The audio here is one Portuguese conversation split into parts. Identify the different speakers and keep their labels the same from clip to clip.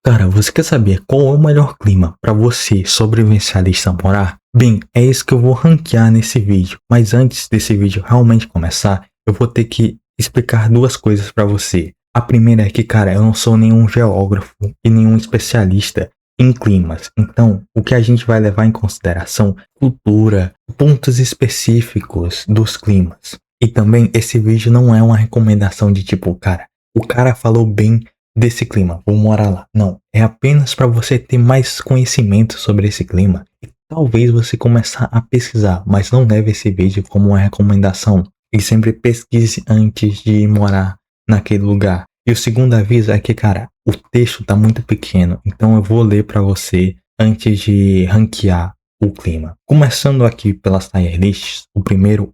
Speaker 1: Cara, você quer saber qual é o melhor clima para você, sobrevivencialista, morar? Bem, é isso que eu vou ranquear nesse vídeo. Mas antes desse vídeo realmente começar, eu vou ter que explicar duas coisas para você. A primeira é que, cara, eu não sou nenhum geógrafo e nenhum especialista em climas. Então, o que a gente vai levar em consideração é cultura, pontos específicos dos climas. E também esse vídeo não é uma recomendação de tipo, cara, o cara falou bem desse clima, vou morar lá. Não, é apenas para você ter mais conhecimento sobre esse clima e talvez você começar a pesquisar, mas não leve esse vídeo como uma recomendação e sempre pesquise antes de morar naquele lugar. E o segundo aviso é que, cara, o texto tá muito pequeno, então eu vou ler para você antes de ranquear o clima. Começando aqui pelas tier lists, o primeiro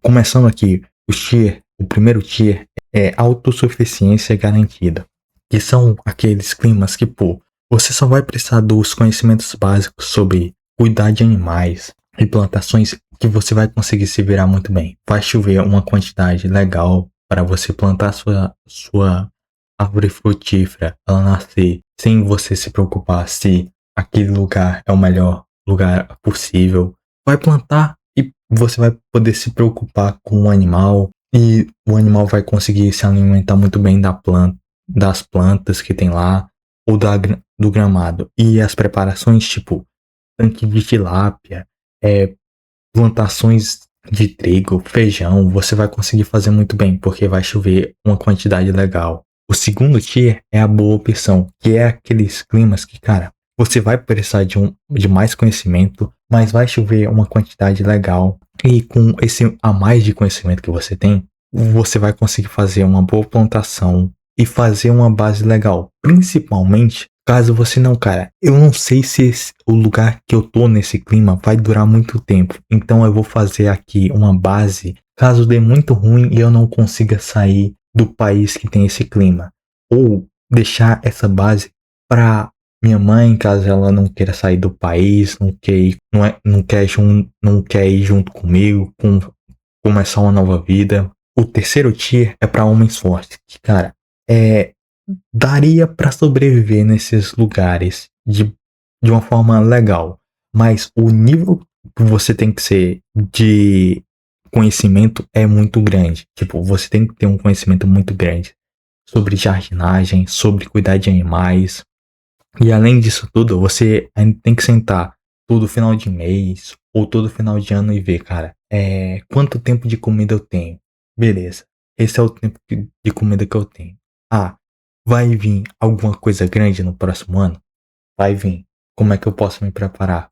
Speaker 1: tier é autossuficiência garantida. Que são aqueles climas que, pô, você só vai precisar dos conhecimentos básicos sobre cuidar de animais e plantações que você vai conseguir se virar muito bem. Vai chover uma quantidade legal para você plantar sua árvore frutífera, ela nascer sem você se preocupar se aquele lugar é o melhor lugar possível. Vai plantar e você vai poder se preocupar com o animal e o animal vai conseguir se alimentar muito bem das plantas que tem lá ou do gramado. E as preparações tipo tanque de tilápia, plantações de trigo, feijão, você vai conseguir fazer muito bem, porque vai chover uma quantidade legal. O segundo tier é a boa opção, que é aqueles climas que, cara, você vai precisar de mais conhecimento, mas vai chover uma quantidade legal. E com esse a mais de conhecimento que você tem, você vai conseguir fazer uma boa plantação e fazer uma base legal. Principalmente caso você não, cara, eu não sei se o lugar que eu tô nesse clima vai durar muito tempo. Então eu vou fazer aqui uma base caso dê muito ruim e eu não consiga sair do país que tem esse clima. Ou deixar essa base para minha mãe, caso ela não queira sair do país, não quer ir junto comigo, começar uma nova vida. O terceiro tier é para homens fortes, que, cara, daria para sobreviver nesses lugares de uma forma legal, mas o nível que você tem que ser de conhecimento é muito grande. Tipo, você tem que ter um conhecimento muito grande sobre jardinagem, sobre cuidar de animais. E além disso tudo, você ainda tem que sentar todo final de mês ou todo final de ano e ver, cara, quanto tempo de comida eu tenho. Beleza, esse é o tempo de comida que eu tenho. Ah, vai vir alguma coisa grande no próximo ano? Vai vir. Como é que eu posso me preparar?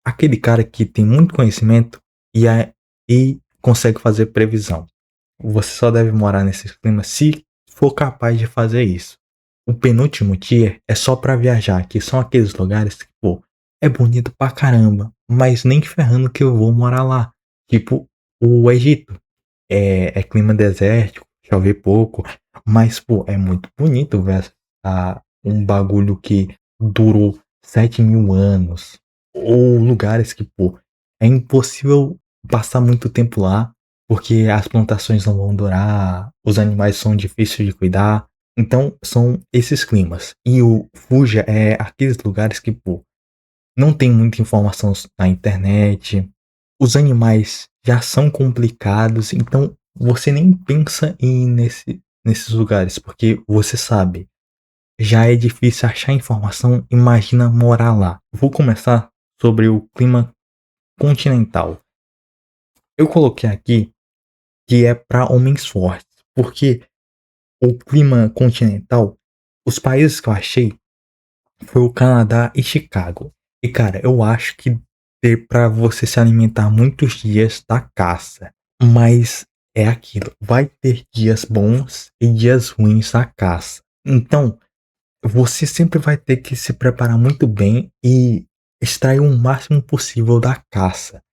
Speaker 1: Aquele cara que tem muito conhecimento e consegue fazer previsão. Você só deve morar nesse clima se for capaz de fazer isso. O penúltimo tier é só pra viajar, que são aqueles lugares que, pô, é bonito pra caramba, mas nem ferrando que eu vou morar lá. Tipo, o Egito. É clima desértico, chove pouco, mas, pô, é muito bonito ver um bagulho que durou 7.000 anos. Ou lugares que, pô, é impossível passar muito tempo lá, porque as plantações não vão durar, os animais são difíceis de cuidar. Então, são esses climas. E o Fuja é aqueles lugares que, pô, não tem muita informação na internet. Os animais já são complicados, então você nem pensa em ir nesses lugares, porque você sabe, já é difícil achar informação, imagina morar lá. Vou começar sobre o clima continental. Eu coloquei aqui que é para homens fortes, porque o clima continental, os países que eu achei foi o Canadá e Chicago. E, cara, eu acho que dê pra você se alimentar muitos dias da caça. Mas é aquilo, vai ter dias bons e dias ruins da caça. Então, você sempre vai ter que se preparar muito bem e extrair o máximo possível da caça.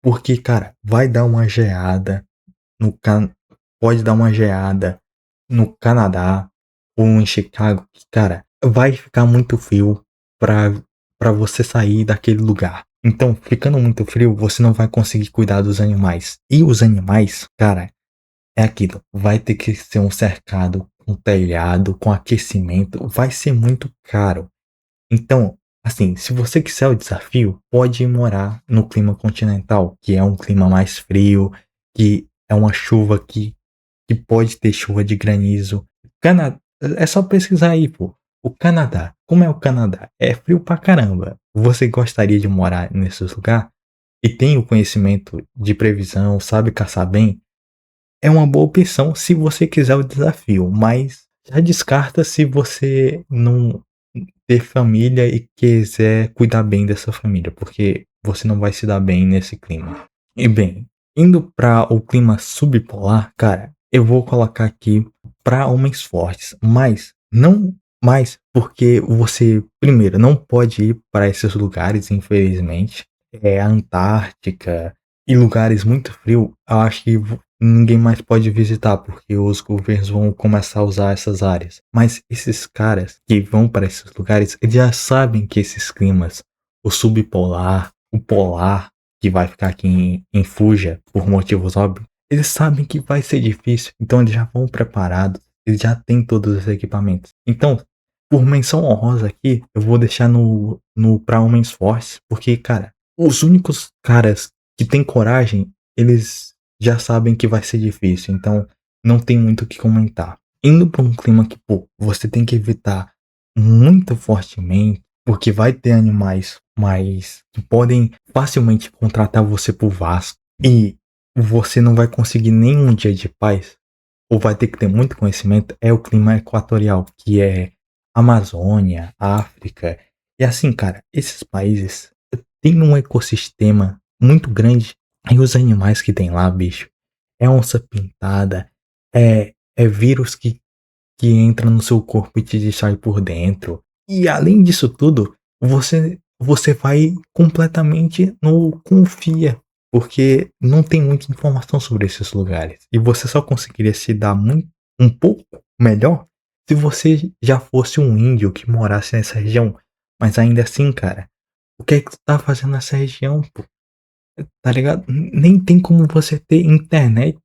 Speaker 1: Porque, cara, vai dar uma geada pode dar uma geada no Canadá ou em Chicago, que, cara, vai ficar muito frio para você sair daquele lugar. Então, ficando muito frio, você não vai conseguir cuidar dos animais. E os animais, cara, é aquilo, vai ter que ser um cercado com telhado, com aquecimento, vai ser muito caro. Então, assim, se você quiser o desafio, pode ir morar no clima continental, que é um clima mais frio, que é uma chuva que pode ter chuva de granizo. Cana É só pesquisar aí, pô. O Canadá. Como é o Canadá? É frio pra caramba. Você gostaria de morar nesses lugares? E tem o conhecimento de previsão, sabe caçar bem? É uma boa opção se você quiser o desafio, mas já descarta se você não ter família e quiser cuidar bem dessa família, porque você não vai se dar bem nesse clima. E bem, indo para o clima subpolar, cara, eu vou colocar aqui para homens fortes, mas não mais porque você, primeiro, não pode ir para esses lugares, infelizmente. É a Antártica e lugares muito frios, eu acho que ninguém mais pode visitar porque os governos vão começar a usar essas áreas. Mas esses caras que vão para esses lugares, eles já sabem que esses climas, o subpolar, o polar, que vai ficar aqui em Fuja por motivos óbvios, eles sabem que vai ser difícil, então eles já vão preparados, eles já têm todos os equipamentos. Então, por menção honrosa aqui, eu vou deixar no para homens fortes, porque, cara, os únicos caras que têm coragem, eles já sabem que vai ser difícil, então não tem muito o que comentar. Indo para um clima que, pô, você tem que evitar muito fortemente, porque vai ter animais mais que podem facilmente contratar você por Vasco e você não vai conseguir nenhum dia de paz, ou vai ter que ter muito conhecimento, é o clima equatorial, que é Amazônia, África. E assim, cara, esses países têm um ecossistema muito grande e os animais que tem lá, bicho, é onça pintada, é vírus que entra no seu corpo e te destrói por dentro. E além disso tudo, você vai completamente no confia, porque não tem muita informação sobre esses lugares. E você só conseguiria se dar um pouco melhor se você já fosse um índio que morasse nessa região. Mas ainda assim, cara, o que é que tu tá fazendo nessa região, pô? Tá ligado? Nem tem como você ter internet,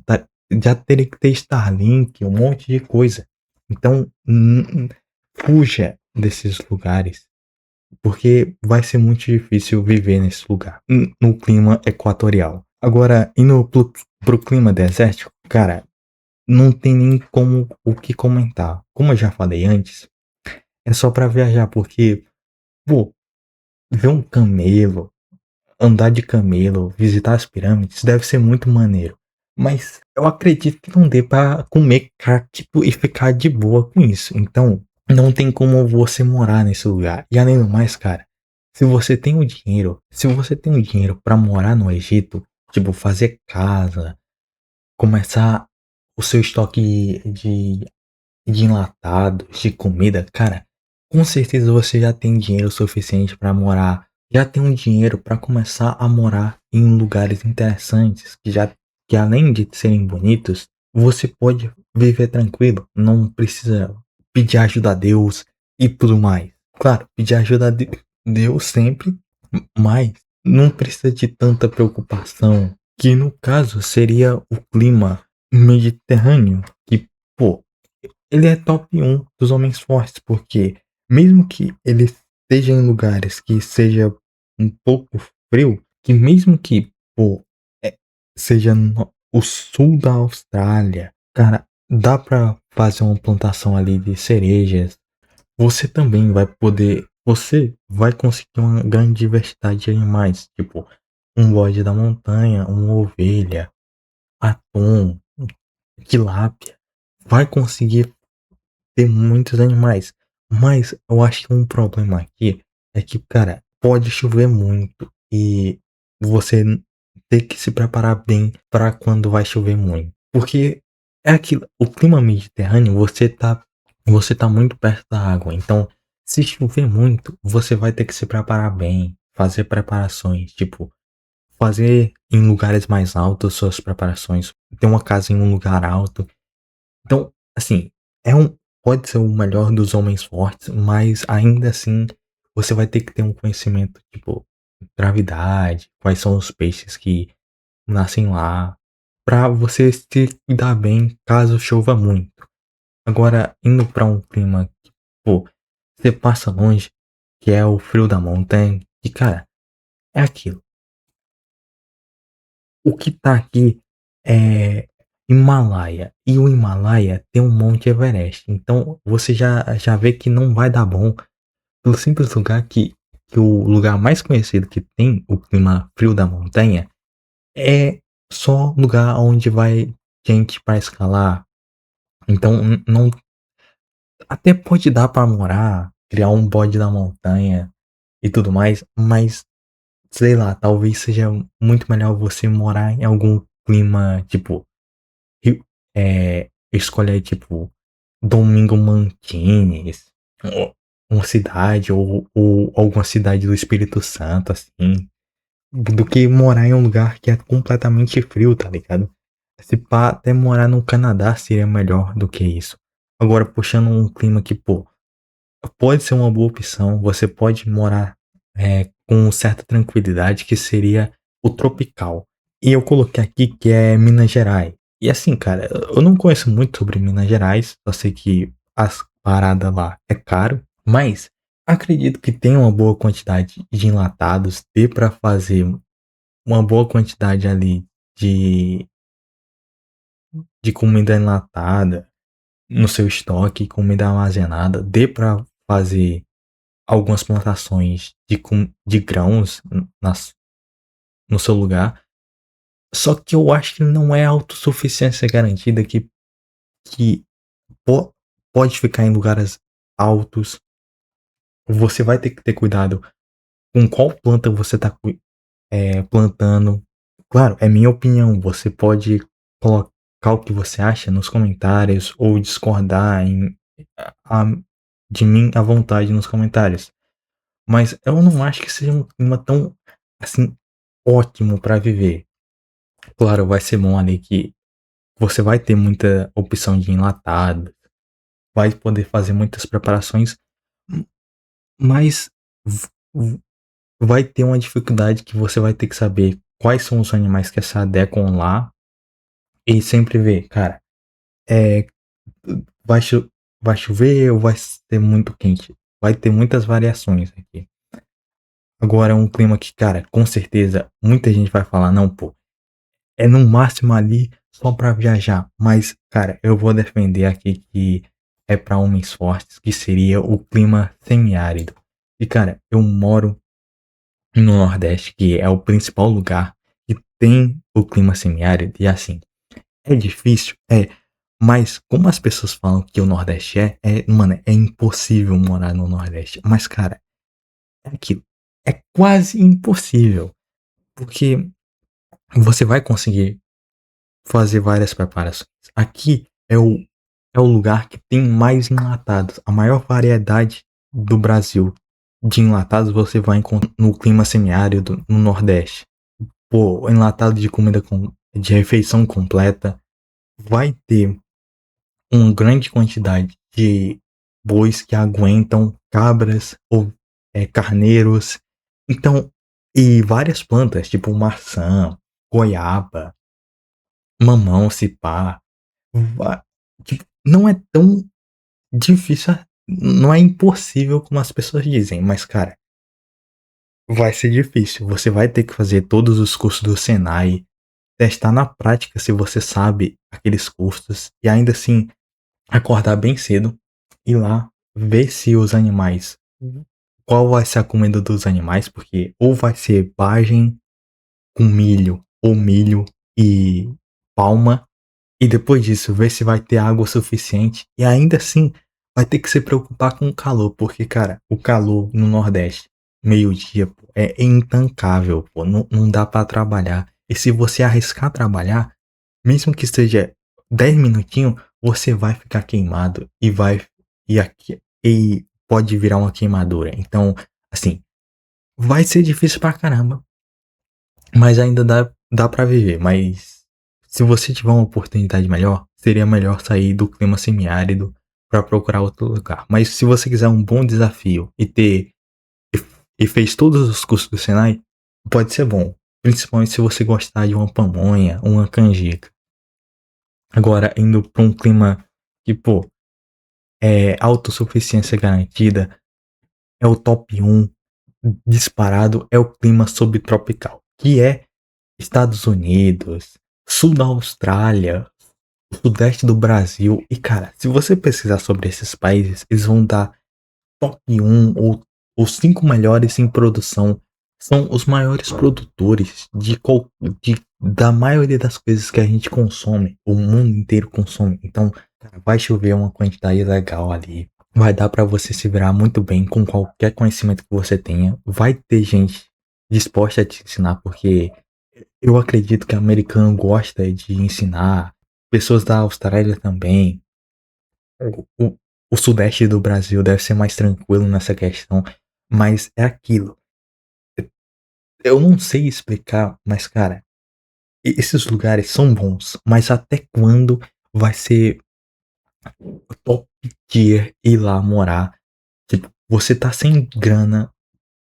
Speaker 1: tá? Já teria que ter Starlink, um monte de coisa. Então, fuja desses lugares, porque vai ser muito difícil viver nesse lugar, no clima equatorial. Agora, indo pro clima desértico, cara, não tem nem como o que comentar. Como eu já falei antes, é só pra viajar, porque, pô, ver um camelo, andar de camelo, visitar as pirâmides, deve ser muito maneiro. Mas eu acredito que não dê pra comer cacto e ficar de boa com isso. Então, não tem como você morar nesse lugar. E além do mais, cara, se você tem o dinheiro pra morar no Egito, tipo, fazer casa, começar o seu estoque de enlatados, de comida, cara, com certeza você já tem dinheiro suficiente para morar, já tem um dinheiro para começar a morar em lugares interessantes, que além de serem bonitos, você pode viver tranquilo, não precisa pedir ajuda a Deus e tudo mais. Claro, pedir ajuda a Deus sempre, mas não precisa de tanta preocupação, que no caso seria o clima mediterrâneo, que, pô, ele é top um dos homens fortes, porque mesmo que ele esteja em lugares que seja um pouco frio, que mesmo que, pô, seja o sul da Austrália, cara, dá pra fazer uma plantação ali de cerejas. Você vai conseguir uma grande diversidade de animais, tipo um bode da montanha, uma ovelha, atum, tilápia. Vai conseguir ter muitos animais. Mas eu acho que um problema aqui é que, cara, pode chover muito e você ter que se preparar bem para quando vai chover muito. Porque é aquilo, o clima mediterrâneo, você tá muito perto da água. Então, se chover muito, você vai ter que se preparar bem, fazer preparações, tipo, fazer em lugares mais altos suas preparações, ter uma casa em um lugar alto. Então, assim, pode ser o melhor dos homens fortes, mas ainda assim você vai ter que ter um conhecimento, tipo, gravidade, quais são os peixes que nascem lá, pra você se cuidar bem caso chova muito. Agora, indo pra um clima que, pô, você passa longe, que é o frio da montanha, e cara, é aquilo. O que tá aqui é Himalaia, e o Himalaia tem um Monte Everest, então você já vê que não vai dar bom, pelo simples lugar que o lugar mais conhecido que tem o clima frio da montanha é só lugar onde vai gente para escalar. Então não, até pode dar para morar, criar um bode da montanha e tudo mais, mas sei lá, talvez seja muito melhor você morar em algum clima tipo escolher tipo Domingo Mantines, ou uma cidade ou alguma cidade do Espírito Santo assim, do que morar em um lugar que é completamente frio, tá ligado? Se pá, até morar no Canadá seria melhor do que isso. Agora, puxando um clima que, pô, pode ser uma boa opção, você pode morar com certa tranquilidade, que seria o tropical. E eu coloquei aqui que é Minas Gerais. E assim, cara, eu não conheço muito sobre Minas Gerais, só sei que as paradas lá é caro, mas acredito que tem uma boa quantidade de enlatados, dê pra fazer uma boa quantidade ali de, de comida enlatada no seu estoque, comida armazenada, dê pra fazer algumas plantações de grãos no seu lugar. Só que eu acho que não é autossuficiência garantida que po- pode ficar em lugares altos. Você vai ter que ter cuidado com qual planta você está plantando. Claro, é minha opinião. Você pode colocar o que você acha nos comentários ou discordar a- de mim à vontade nos comentários. Mas eu não acho que seja um clima tão assim ótimo para viver. Claro, vai ser bom ali que você vai ter muita opção de enlatado, vai poder fazer muitas preparações, mas v- v- vai ter uma dificuldade que você vai ter que saber quais são os animais que se adequam lá e sempre ver, cara, é, vai, vai chover ou vai ser muito quente. Vai ter muitas variações aqui. Agora é um clima que, cara, com certeza muita gente vai falar, não, pô, é no máximo ali só para viajar. Mas, cara, eu vou defender aqui que é para homens fortes, que seria o clima semiárido. E, cara, eu moro no Nordeste, que é o principal lugar que tem o clima semiárido. E assim, é difícil, mas como as pessoas falam que o Nordeste mano, é impossível morar no Nordeste. Mas, cara, é aquilo. É quase impossível. Porque você vai conseguir fazer várias preparações. Aqui é o lugar que tem mais enlatados. A maior variedade do Brasil de enlatados você vai encontrar no clima semiárido no Nordeste. Pô, enlatado de comida de refeição completa. Vai ter uma grande quantidade de bois que aguentam cabras ou carneiros. Então, e várias plantas, tipo maçã, goiaba, mamão, cipá. Va- tipo, não é tão difícil, não é impossível como as pessoas dizem, mas cara, vai ser difícil. Você vai ter que fazer todos os cursos do Senai, testar na prática se você sabe aqueles cursos e ainda assim acordar bem cedo, ir lá ver se os animais, qual vai ser a comida dos animais, porque ou vai ser vagem com milho ou milho e palma. E depois disso, ver se vai ter água suficiente. E ainda assim, vai ter que se preocupar com o calor. Porque, cara, o calor no Nordeste, meio-dia, é intancável, pô. Não dá pra trabalhar. E se você arriscar trabalhar, mesmo que seja 10 minutinhos, você vai ficar queimado. E pode virar uma queimadura. Então, assim, vai ser difícil pra caramba. Mas ainda dá para viver. Mas se você tiver uma oportunidade melhor, seria melhor sair do clima semiárido para procurar outro lugar. Mas se você quiser um bom desafio e fez todos os cursos do Senai, pode ser bom. Principalmente se você gostar de uma pamonha, uma canjica. Agora, indo para um clima que, pô, autossuficiência garantida, é o top um disparado, é o clima subtropical, que é Estados Unidos, sul da Austrália, sudeste do Brasil. E cara, se você pesquisar sobre esses países, eles vão dar top um ou os 5 melhores em produção. São os maiores produtores da maioria das coisas que a gente consome, o mundo inteiro consome. Então, cara, vai chover uma quantidade legal ali. Vai dar para você se virar muito bem com qualquer conhecimento que você tenha. Vai ter gente disposta a te ensinar, porque eu acredito que o americano gosta de ensinar. Pessoas da Austrália também. O, o sudeste do Brasil deve ser mais tranquilo nessa questão. Mas é aquilo. Eu não sei explicar, mas cara, esses lugares são bons. Mas até quando vai ser top tier ir lá morar? Tipo, você tá sem grana,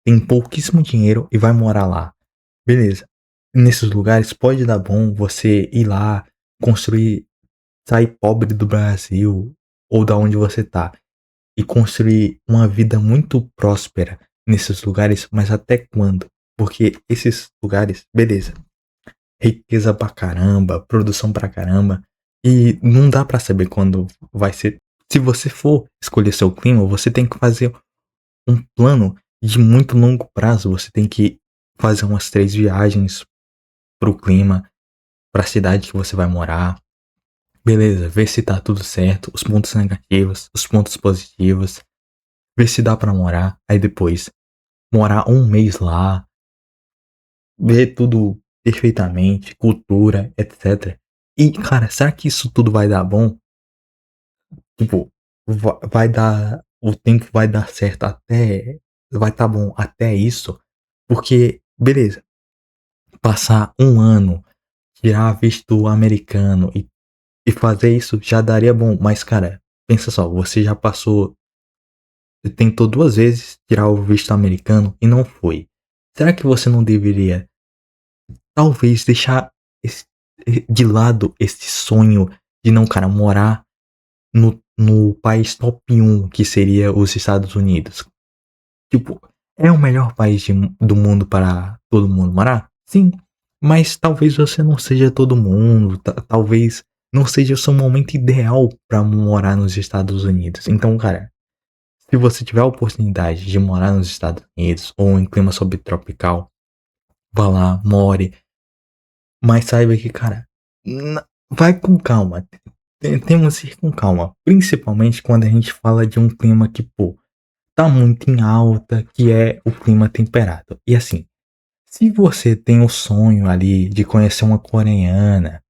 Speaker 1: tem pouquíssimo dinheiro e vai morar lá. Beleza. Nesses lugares pode dar bom você ir lá, construir, sair pobre do Brasil ou da onde você tá e construir uma vida muito próspera nesses lugares, mas até quando? Porque esses lugares, beleza, riqueza pra caramba, produção pra caramba, e não dá pra saber quando vai ser. Se você for escolher seu clima, você tem que fazer um plano de muito longo prazo. Você tem que fazer umas 3 viagens pro clima, pra cidade que você vai morar. Beleza, ver se tá tudo certo, os pontos negativos, os pontos positivos, ver se dá pra morar. Aí depois, morar um mês lá, ver tudo perfeitamente, cultura, etc. E, cara, será que isso tudo vai dar bom? Tipo, vai dar. O tempo vai dar certo até. Vai tá bom até isso? Porque, beleza, passar um ano, tirar visto americano e fazer isso já daria bom. Mas, cara, pensa só, você já passou. Você tentou 2 vezes tirar o visto americano e não foi. Será que você não deveria, talvez, deixar esse- de lado esse sonho de não, cara, morar no país top um que seria os Estados Unidos? Tipo, é o melhor país do mundo para todo mundo morar? Sim, mas talvez você não seja todo mundo, talvez não seja o seu momento ideal para morar nos Estados Unidos. Então, cara, se você tiver a oportunidade de morar nos Estados Unidos ou em clima subtropical, vá lá, more, mas saiba que, cara, vai com calma. Temos que ir com calma, principalmente quando a gente fala de um clima que, pô, tá muito em alta, que é o clima temperado. E assim, se você tem o sonho ali de conhecer uma coreana,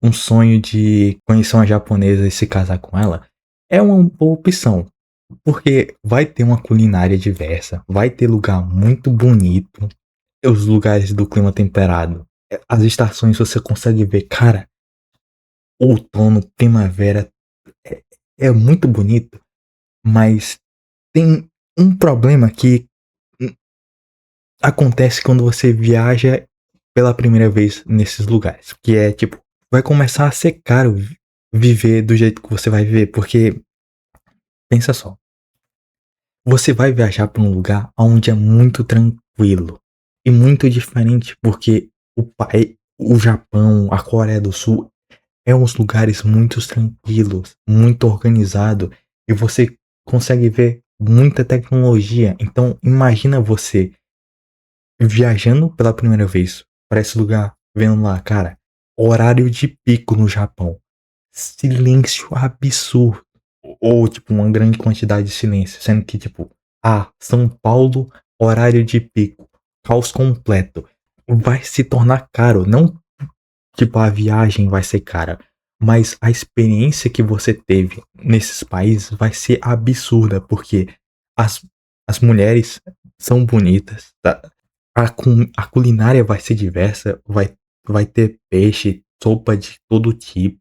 Speaker 1: um sonho de conhecer uma japonesa e se casar com ela, é uma boa opção. Porque vai ter uma culinária diversa, vai ter lugar muito bonito, os lugares do clima temperado. As estações você consegue ver, cara, outono, primavera, é, é muito bonito, mas tem um problema que acontece quando você viaja pela primeira vez nesses lugares, que é tipo, vai começar a ser caro viver do jeito que você vai viver, porque pensa só, você vai viajar para um lugar onde é muito tranquilo e muito diferente, porque o Japão, a Coreia do Sul é uns lugares muito tranquilos, muito organizado e você consegue ver muita tecnologia. Então, imagina você viajando pela primeira vez para esse lugar, vendo lá, cara, horário de pico no Japão, silêncio absurdo, ou tipo uma grande quantidade de silêncio, sendo que tipo, São Paulo, horário de pico, caos completo, vai se tornar caro, não tipo a viagem vai ser cara, mas a experiência que você teve nesses países vai ser absurda, porque as, as mulheres são bonitas, tá? A culinária vai ser diversa, vai ter peixe, sopa de todo tipo,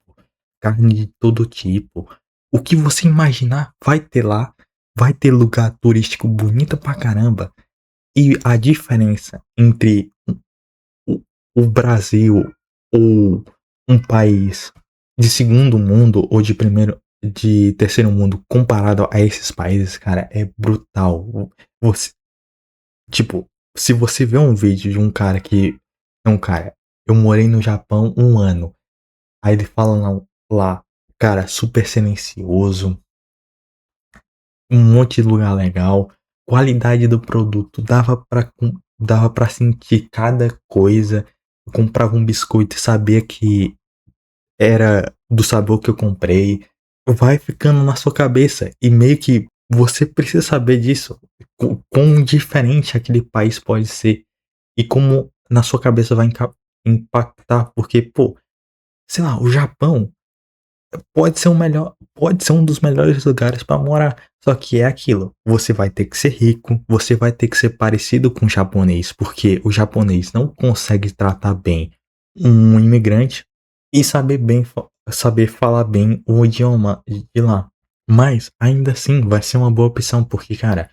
Speaker 1: carne de todo tipo. O que você imaginar vai ter lá, vai ter lugar turístico bonito pra caramba. E a diferença entre o, o Brasil ou um país de segundo mundo ou de primeiro de terceiro mundo comparado a esses países, cara, é brutal. Você, tipo, se você vê um vídeo de um cara que é um cara, eu morei no Japão 1 ano. Aí ele fala lá, cara, super silencioso, um monte de lugar legal, qualidade do produto, dava pra sentir cada coisa. Eu comprava um biscoito e sabia que era do sabor que eu comprei. Vai ficando na sua cabeça e meio que você precisa saber disso, quão diferente aquele país pode ser e como na sua cabeça vai impactar, porque, pô, sei lá, o Japão pode ser um dos melhores lugares para morar. Só que é aquilo, você vai ter que ser rico, você vai ter que ser parecido com o japonês, porque o japonês não consegue tratar bem um imigrante e saber falar bem o idioma de lá. Mas ainda assim vai ser uma boa opção, porque, cara,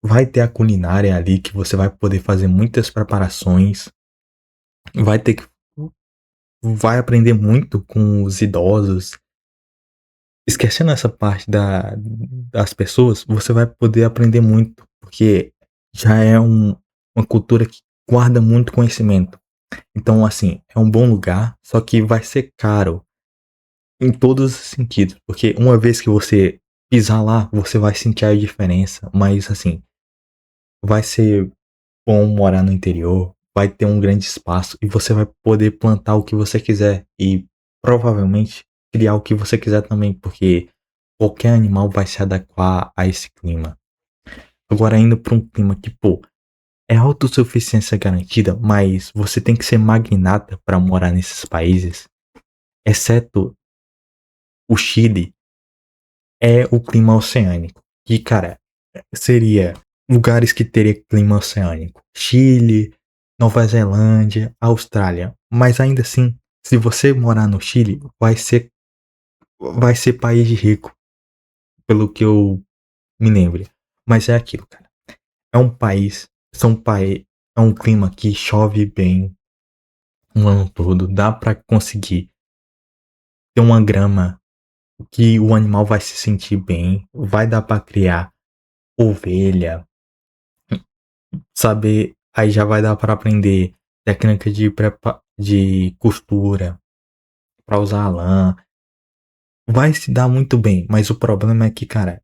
Speaker 1: vai ter a culinária ali que você vai poder fazer muitas preparações, vai ter que vai aprender muito com os idosos. Esquecendo essa parte das pessoas, você vai poder aprender muito, porque já é uma cultura que guarda muito conhecimento. Então, assim, é um bom lugar, só que vai ser caro em todos os sentidos, porque uma vez que você pisar lá, você vai sentir a diferença, mas assim, vai ser bom morar no interior, vai ter um grande espaço e você vai poder plantar o que você quiser e provavelmente criar o que você quiser também, porque qualquer animal vai se adequar a esse clima. Agora, indo para um clima que, pô, é autossuficiência garantida, mas você tem que ser magnata para morar nesses países, exceto o Chile, é o clima oceânico. Que, cara, seria lugares que teria clima oceânico. Chile, Nova Zelândia, Austrália. Mas ainda assim, se você morar no Chile, vai ser país rico, pelo que eu me lembre. Mas é aquilo, cara. É um país, é um clima que chove bem o ano todo, dá pra conseguir ter uma grama que o animal vai se sentir bem, vai dar pra criar ovelha, saber, aí já vai dar pra aprender técnica de costura, pra usar a lã, vai se dar muito bem, mas o problema é que, cara,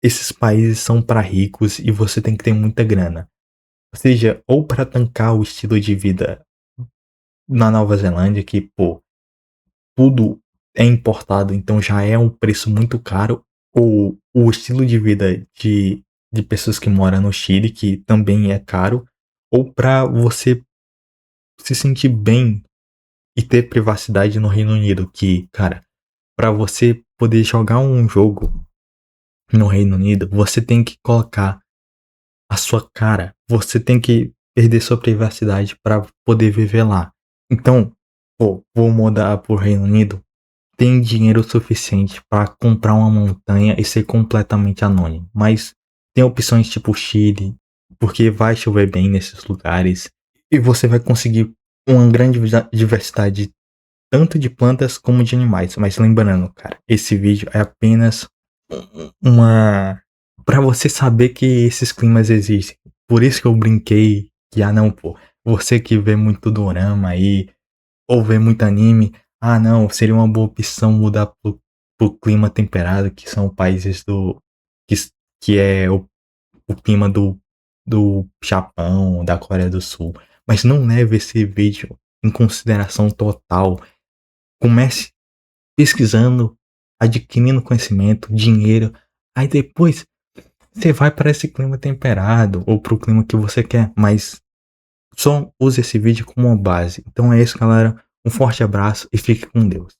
Speaker 1: esses países são pra ricos e você tem que ter muita grana. Ou seja, ou pra tancar o estilo de vida na Nova Zelândia, que, pô, tudo é importado, então já é um preço muito caro, ou o estilo de vida de pessoas que moram no Chile, que também é caro, ou para você se sentir bem e ter privacidade no Reino Unido, que, cara, para você poder jogar um jogo no Reino Unido, você tem que colocar a sua cara, você tem que perder sua privacidade para poder viver lá. Então, pô, vou mudar pro Reino Unido, tem dinheiro suficiente para comprar uma montanha e ser completamente anônimo. Mas tem opções tipo Chile, porque vai chover bem nesses lugares e você vai conseguir uma grande diversidade tanto de plantas como de animais. Mas lembrando, cara, esse vídeo é apenas uma para você saber que esses climas existem. Por isso que eu brinquei que não, pô, você que vê muito dorama aí ou vê muito anime, não, seria uma boa opção mudar pro clima temperado, que são países que, que é o clima do Japão, da Coreia do Sul. Mas não leve esse vídeo em consideração total. Comece pesquisando, adquirindo conhecimento, dinheiro. Aí depois você vai para esse clima temperado ou pro clima que você quer, mas só use esse vídeo como uma base. Então é isso, galera. Um forte abraço e fique com Deus.